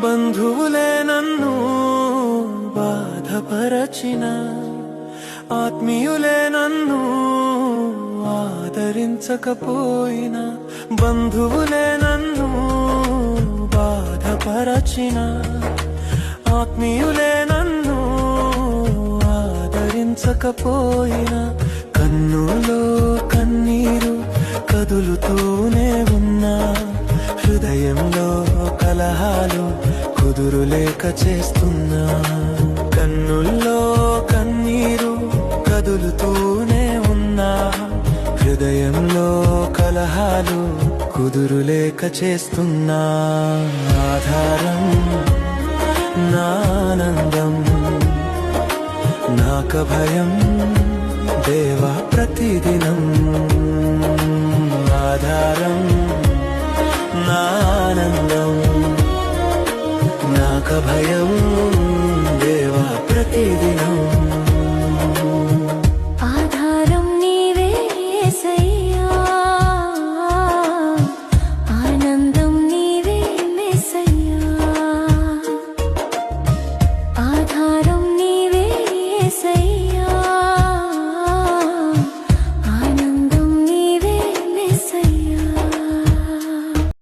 బంధువులే నన్ను బాధపరచిన, ఆత్మీయులే నన్ను ఆదరించకపోయినా, బంధువులే నన్ను బాధపరచిన, ఆత్మీయులే నన్ను ఆదరించకపోయినా, కన్నులో కన్నీరు కదులుతూనే ఉన్నా, హృదయంలో కలహాలు కుదురులేక చేస్తున్నా. కన్నుల్లో కన్నీరు కదులుతూనే ఉన్నా, హృదయంలో కలహాలు కుదురులేక చేస్తున్నా. ఆధారం నా ఆనందం, నాక భయం దేవా ప్రతిదినం. ఆధారం నా ఆనందం, నాక భయం దేవా ప్రతిదినం.